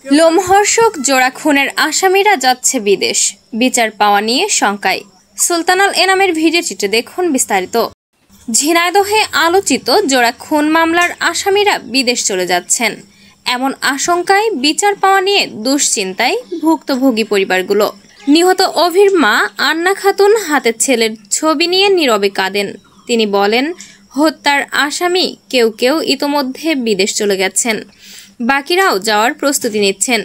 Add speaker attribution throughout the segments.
Speaker 1: লোমহর্ষক জোড়া খুনের আসামিরা যাচ্ছে বিদেশ, বিচার পাওয়া নিয়ে শঙ্কায়। সুলতান আল এনামের ভিডিও চিত্রে দেখুন বিস্তারিত। ঝিনাইদহে আলোচিত জোড়া খুন মামলার আসামিরা বিদেশ চলে যাচ্ছেন, এমন আশঙ্কায় বিচার পাওয়া নিয়ে দুশ্চিন্তায় ভুক্তভোগী পরিবারগুলো। নিহত অভির মা আন্না খাতুন হাতের ছেলের ছবি নিয়ে নীরবে কাঁদেন। তিনি বলেন, হত্যার আসামি কেউ কেউ ইতোমধ্যে বিদেশ চলে গেছেন, বাকিরাও যাওয়ার প্রস্তুতি নিচ্ছেন।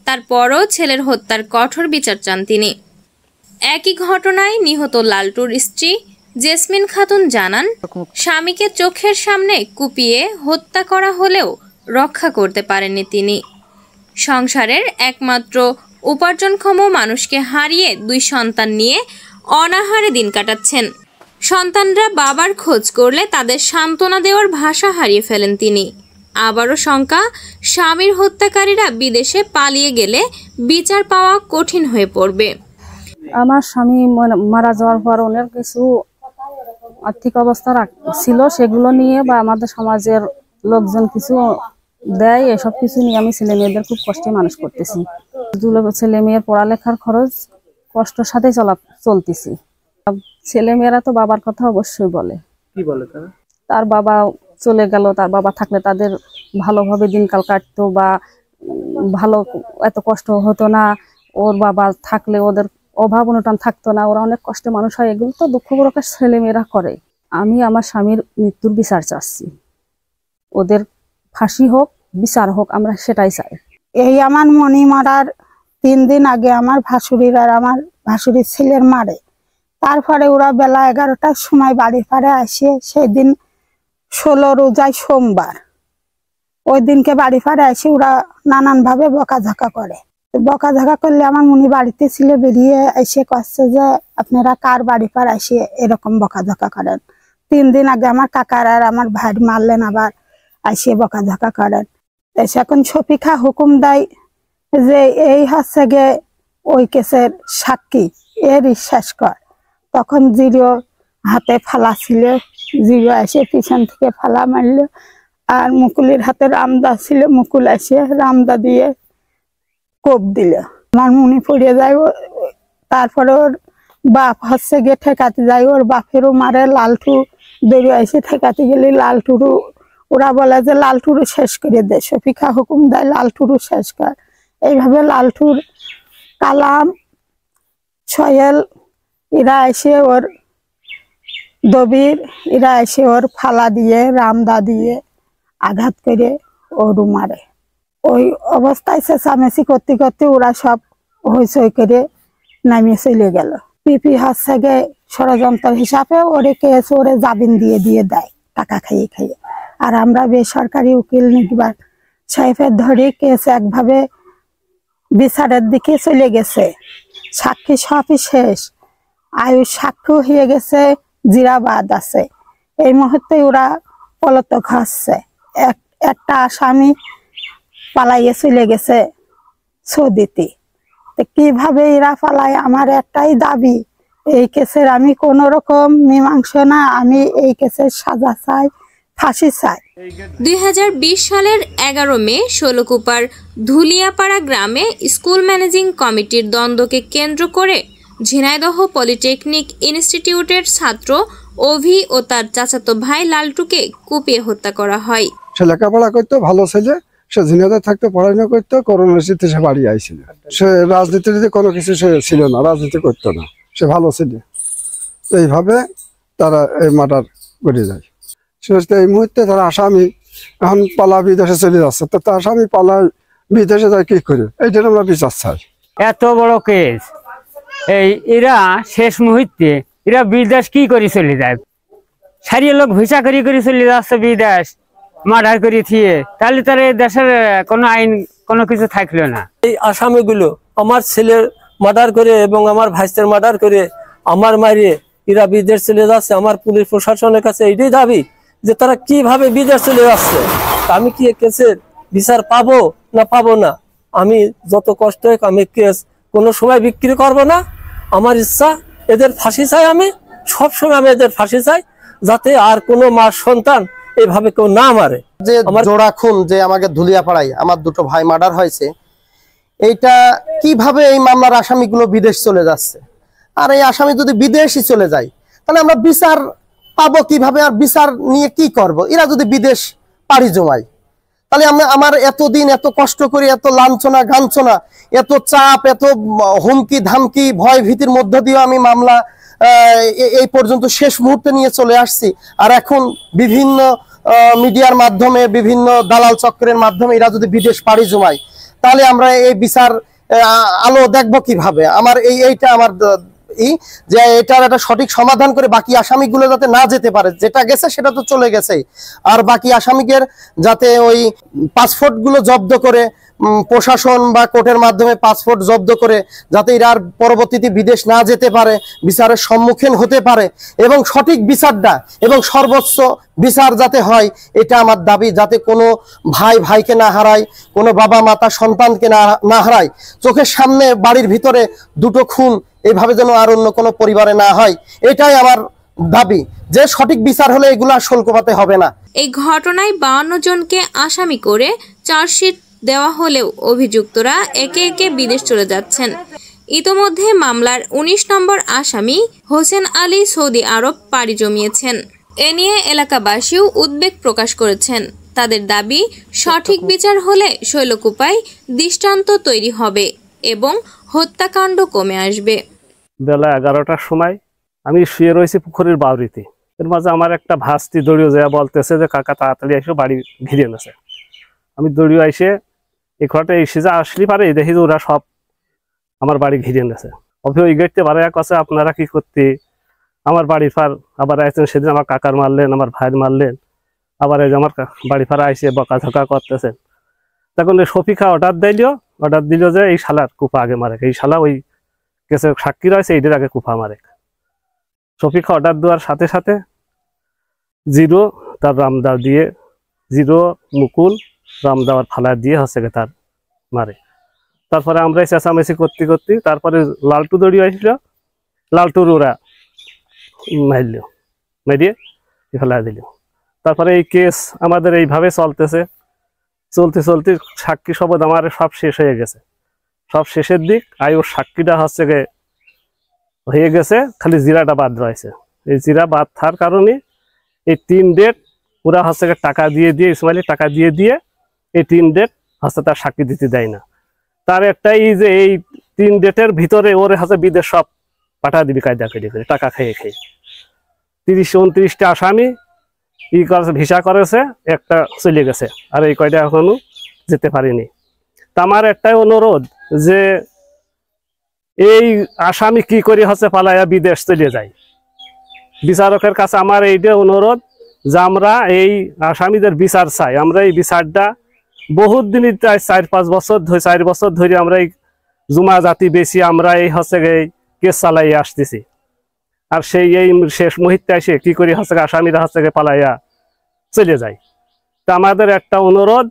Speaker 1: তারপরও ছেলের হত্যার কঠোর বিচার চান তিনি। একই ঘটনায় নিহত লালটুর স্ত্রী জেসমিন খাতুন জানান, স্বামীকে চোখের সামনে কুপিয়ে হত্যা করা হলেও রক্ষা করতে পারেননি তিনি। সংসারের একমাত্র উপার্জনক্ষম মানুষকে হারিয়ে 2 সন্তান নিয়ে অনাহারে দিন কাটাচ্ছেন। সন্তানরা বাবার খোঁজ করলে তাদের সান্ত্বনা দেওয়ার ভাষা হারিয়ে ফেলেন তিনি। আবারও শঙ্কা, স্বামীর হত্যাকারীরা বিদেশে পালিয়ে গেলে বিচার পাওয়া কঠিন হয়ে পড়বে।
Speaker 2: আমার স্বামী মারা যাওয়ার পর ওনার কিছু আর্থিক অবস্থা ছিল, সেগুলো নিয়ে বা আমাদের সমাজের লোকজন কিছু দেয়, এসব কিছু নিয়ে আমি ছেলে মেয়েদের খুব কষ্টে মানুষ করতেছি। ছেলে মেয়ের পড়ালেখার খরচ কষ্টের সাথে চলতেছি। ছেলে মেয়েরা তো বাবার কথা অবশ্যই বলে।
Speaker 3: কি বলে তারা?
Speaker 2: তার বাবা চলে গেল, তার বাবা থাকলে তাদের ভালোভাবে দিনকাল কাটতো বা ভালো এত কষ্ট হতো না, ওর বাবা থাকলে ওদের অভাব অনটন থাকতো না, ওরা অনেক কষ্টে মানুষ হয়। এগুলো তো দুঃখ প্রকাশ ছেলে মেয়েরা করে। আমি আমার স্বামীর মৃত্যুর বিচার চাচ্ছি, ওদের ফাঁসি হোক, বিচার হোক, আমরা সেটাই চাই।
Speaker 4: এই আমার মনি মারার 3 দিন আগে আমার ভাসুরির আর আমার ভাসুরির ছেলের মারে। তারপরে ওরা বেলা 11টার সময় বাড়ি পাড়ে আসে। সেই দিন 16 রোজায় সোমবার, ওই দিনকে বাড়ি পাড়ে আসে ওরা নানানভাবে বকাঝকা করে। বকাঝকা করলে আমার মুনি বাড়িতে ছিল, বেরিয়ে এসে কচ্ছে যে আপনারা কার বাড়ি পাড়ে আসে এরকম বকাঝকা করেন। 3 দিন আগে আমার কাকার আর আমার ভাই মারলেন, আবার আসে বকাঝকা করেন। এসে এখন শফিকা হুকুম দেয় যে এই হচ্ছে গে ওই কেসের সাক্ষী, এর বিশ্বাস কর। তখন জিরো হাতে ফালা ছিল, জিরো এসে পিছন থেকে ফালা মারল, আর মুকুলের হাতে রামদা ছিল, মুকুল এসে রামদা দিয়ে কোপ দিল। আমার মুনি পড়িয়ে যায়। তারপরে ওর বাপ হচ্ছে গিয়ে ঠেকাতে যায়, ওর বাপেরও মারে। লালটু বেরিয়ে এসে ঠেকাতে গেলে লালটুরু ওরা বলে যে লালটুরু শেষ করে দে। শফিকা হুকুম দেয় লালটুরু শেষ কর। এইভাবে লালটুর, কালাম, সোহেল এরা এসে ওর দবির, এরা এসে ওর ফালা দিয়ে রামদা দিয়ে আঘাত করে ওরু মারে। ওই অবস্থায় চেঁচামেচি করতে করতে ওরা সব হইচই করে নামিয়ে চলে গেল। পিপি হচ্ছে গে ষড়যন্ত্র হিসাবে ওরে কেস ওরে জামিন দিয়ে দেয় টাকা খাইয়ে খাইয়ে। আর আমরা বেসরকারি উকিল নিকবার সাহেবের ধরে কেস একভাবে বিচারের দিকে চলে গেছে। সাক্ষী সবই শেষ, আয়ু সাক্ষী হয়ে গেছে, জিরাবাদ আছে। এই মুহূর্তে ওরা পলাতক হচ্ছে। একটা আসামি পালাইয়ে চলে গেছে সৌদিতে। কিভাবে এরা পালায়, আমার একটাই দাবি, এই কেসের আমি কোন রকম মীমাংসা না, আমি এই কেসের সাজা চাই, ফাঁসি চাই।
Speaker 1: 2020 সালের 11 মে ষোলকুপার ধুলিয়াপাড়া গ্রামে স্কুল ম্যানেজিং কমিটির দ্বন্দ্বকে কেন্দ্র করে ঝিনাইদহ পলিটেকনিক ইনস্টিটিউটের ছাত্র অভি ও তার চাচাতো ভাই লালটুকে কুপিয়ে হত্যা করা হয়।
Speaker 5: সে লেখাপড়া করতো, ভালো ছেলে, সে ঝিনাইদহ থাকতো, পড়াশোনা করতো। করোনার শীতে সে বাড়ি আইছিল। সে রাজনীতিতে কোনো কিছু সে ছিল না, রাজনীতি করতো না, সে ভালো ছিল। এইভাবে তারা এই মার্ডার করে যায়। এই মুহূর্তে তারা আসামি এখন পালা বিদেশে চলে যাচ্ছে। তো তার আসামি পালা বিদেশে যায় কি করে, এইটা আমরা বিচার চাই।
Speaker 6: এত বড় কেস, এই এরা শেষ মুহূর্তে এরা বিদেশ কি করে চলে যায়? সারিয়ে লোক ভিসা করে চলে যাচ্ছে বিদেশ, মার্ডার করে থিয়ে, তাহলে তার দেশের কোনো আইন কোনো কিছু থাকলো না।
Speaker 3: এই আসামিগুলো আমার ছেলের মার্ডার করে এবং আমার ভাইসের মার্ডার করে আমার মারিয়ে এরা বিদেশ চলে যাচ্ছে। আমার পুলিশ প্রশাসনের কাছে এইটাই দাবি যে তারা কিভাবে বিদেশ চলে যাচ্ছে। আমি কি কেসের বিচার পাবো না পাবো না, আমি যত কষ্ট হোক আমি কেস কোনো সময় বিক্রি করব না। আমার ইচ্ছা এদের ফাঁসি চাই, আমি সবসময় আমি এদের ফাঁসি চাই, যাতে আর কোনো মার সন্তান এভাবে কেউ না মারে।
Speaker 7: যে জোড়া খুন যে আমাকে ধুলিয়াপাড়ায় আমার 2টো ভাই মার্ডার হয়েছে, এইটা কিভাবে এই মামলার আসামিগুলো বিদেশ চলে যাচ্ছে, আর এই আসামি যদি বিদেশই চলে যায় তাহলে আমরা বিচার পাবো কিভাবে, আর বিচার নিয়ে কি করব? এরা যদি বিদেশ পাড়ি জমায় তাহলে আমার এতদিন এত কষ্ট করে এত লাঞ্ছনা গাঞ্ছনা, এত চাপ, এত হুমকি ধামকি ভয় ভীতির মধ্য দিয়ে আমি মামলা এই পর্যন্ত শেষ মুহূর্তে নিয়ে চলে আসছি, আর এখন বিভিন্ন মিডিয়ার মাধ্যমে বিভিন্ন দালাল চক্রের মাধ্যমে এরা যদি বিদেশ পাড়ি জমায় তাহলে আমরা এই বিচার আলো দেখবো কিভাবে? আমার এইটা আমার যে এটার একটা সঠিক সমাধান করে বাকি আসামিগুলো যাতে না যেতে পারে, যেটা গেছে সেটা তো চলে গেছেই, আর বাকি আসামিদের যাতে ওই পাসপোর্ট গুলো জব্দ করে প্রশাসন বা কোর্টের মাধ্যমে পাসপোর্ট জব্দ করে যাতে এরা আর পরবর্তীতে বিদেশ না যেতে পারে, বিচারের সম্মুখীন হতে পারে, এবং সঠিক বিচারটা এবং সর্বোচ্চ বিচার যাতে হয় এটা আমার দাবি, যাতে কোনো ভাই ভাইকে না হারায়, কোনো বাবা মাতা সন্তানকে না হারায়, চোখের সামনে বাড়ির ভিতরে দুটো খুন এইভাবে যেন আর অন্য কোনো পরিবারে না হয়, এটাই আমার দাবি, যে সঠিক বিচার হলে এগুলো আর শুল্কপাতে হবে না।
Speaker 1: এই ঘটনায় 52 জনকে আসামি করে চার্জশিট দেওয়া হলেও অভিযুক্তরা একে একে বিদেশ চলে যাচ্ছেন। ইতোমধ্যে মামলার 19 নম্বর আসামি হোসেন আলী সৌদি আরব পাড়ি জমিয়েছেন। এ নিয়ে এলাকাবাসীও উদ্বেগ প্রকাশ করেছেন। তাদের দাবি, সঠিক বিচার হলে শৈলকুপায় দৃষ্টান্ত তৈরি হবে এবং হত্যাকাণ্ড কমে আসবে।
Speaker 8: বেলা 11টার সময় আমি শুয়ে রয়েছি পুকুরের বাউরিতে। এর মাঝে আমার একটা ভাস্তি দড়িয়ে যায় বলতেছে যে কাকা তাড়াতাড়ি এসে বাড়ি ঘিরে নেছে। আমি দড়িয়ে এসে এই ঘরটা এসে যা আসলি পারে দেখি যে ওরা সব আমার বাড়ি ঘিরে নেছে। অভিযোগ ওই গেটতে বাড়াইয়া কাছে আপনারা কি করতে আমার বাড়ি ফার আবার আইছেন, সেদিন আমার কাকার মারলেন, আমার ভাইয়ের মারলেন, আবার এই যে আমার বাড়ি ফারা আইসে বকাঝকা করতেছেন। তখন শফিকা অর্ডার দিল যে এই শালার কুপা আগে মারে, এই শালা ওই কেসে সাক্ষী রয়েছে এইটার আগে কুপা মারে। শফিকা অর্ডার দেওয়ার সাথে সাথে জিরো তার রামদাও দিয়ে, জিরো মুকুল রামদাওয়ার ফালা দিয়ে হচ্ছে তার মারে। তারপরে আমরা চেঁচামেচি করতে করতে তারপরে লালটু দড়িয়ে আসছিল, লালটুর ওরা মারল, মেরিয়ে ফেলা দিল। তারপরে এই কেস আমাদের এইভাবে চলতেছে, চলতে চলতে সাক্ষী শপথ আমার সব শেষ হয়ে গেছে, সব শেষের দিক। ওর সাক্ষীটা হচ্ছে হয়ে গেছে, খালি জিরাটা বাদ রয়েছে। এই জিরা বাদ থাকার কারণে এই 3 ডেট পুরা হচ্ছে টাকা দিয়ে ইসমাইলি টাকা দিয়ে এই 3 ডেট হচ্ছে তার সাক্ষী দিতে দেয় না। তার একটাই যে এই 3 ডেটের ভিতরে ওর হচ্ছে বিদেশ সব পাঠা দিবি কায়দা করে টাকা খেয়ে 30-29টা আসামি করেছে, ভিসা করেছে, একটা চলে গেছে, আর এই কয়টা এখনো যেতে পারিনি। তা আমার একটাই অনুরোধ যে এই আসামি কি করে হচ্ছে পালাইয়া বিদেশ চলে যায়, বিচারকের কাছে আমার এইটা অনুরোধ যে আমরা এই আসামিদের বিচার চাই। আমরা এই বিচারটা বহুত দিনই 4-5 বছর ধরে 4 বছর ধরে আমরা এই জুমা জাতি বেশি আমরা এই হচ্ছে এই কেস চালাইয়া আসতেছি, আর সেই এই শেষ মুহূর্তে এসে কি করে হচ্ছে আসামিরা হচ্ছে পালাইয়া চলে যায়। তা আমাদের একটা অনুরোধ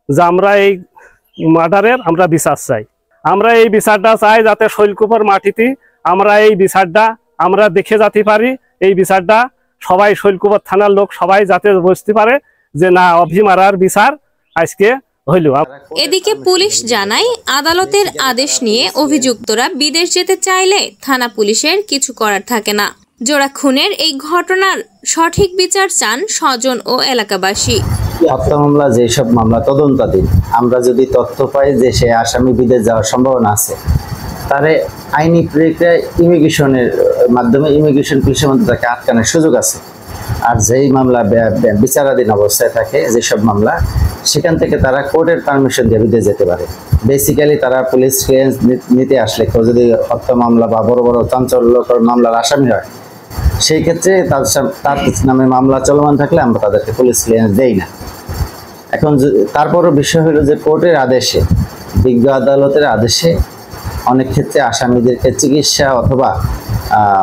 Speaker 8: যে আমরা এই মার্ডারের আমরা বিচার চাই। আমরা এই বিচারটা চাই যাতে শৈলকুপার মাটিতে আমরা এই বিচারটা আমরা দেখে যেতে পারি, এই বিচারটা সবাই শৈলকুপার থানার লোক সবাই যাতে বুঝতে পারে যে না অভিমারার বিচার আজকে হইল।
Speaker 1: এদিকে পুলিশ জানায়, আদালতের আদেশ নিয়ে অভিযুক্তরা বিদেশ যেতে চাইলে থানা পুলিশের কিছু করার থাকে না। জোড়া খুনের এই ঘটনার সঠিক বিচার চান স্বজন ও এলাকাবাসী।
Speaker 9: হত্যা মামলা যেসব মামলা তদন্তাধীন, আমরা যদি তথ্য পাই যে সে আসামি বিদেশ যাওয়ার সম্ভাবনা আছে, তারে আইনি প্রক্রিয়ায় ইমিগ্রেশনের মাধ্যমে ইমিগ্রেশন পুলিশের মধ্যে তাকে আটকানোর সুযোগ আছে। আর যেই মামলা বিচারাধীন অবস্থায় থাকে যেসব মামলা, সেখান থেকে তারা কোর্টের পারমিশন দিয়ে বিদেশ যেতে পারে। বেসিক্যালি তারা পুলিশ ক্লিয়ারেন্স নিতে আসলে কেউ যদি হত্যা মামলা বা বড় বড় চাঞ্চল্যকর মামলার আসামি হয়, সেই ক্ষেত্রে তার নামে মামলা চলমান থাকলে আমরা তাদেরকে পুলিশ ক্লিয়ারেন্স দেই না। এখন তারপরও বিষয় হলো যে কোর্টের আদেশে, বিজ্ঞ আদালতের আদেশে অনেক ক্ষেত্রে আসামিদেরকে চিকিৎসা অথবা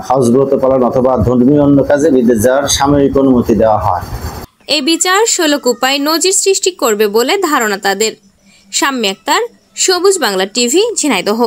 Speaker 9: হাউসব্রত পালন অথবা ধর্মীয় অন্য কাজে বিদেশ যাওয়ার সাময়িক অনুমতি দেওয়া হয়।
Speaker 1: এই বিচার শৈলকুপায় নজির সৃষ্টি করবে বলে ধারণা তাদের। শাম্মী আক্তার, সবুজ বাংলা টিভি, ঝিনাইদহ।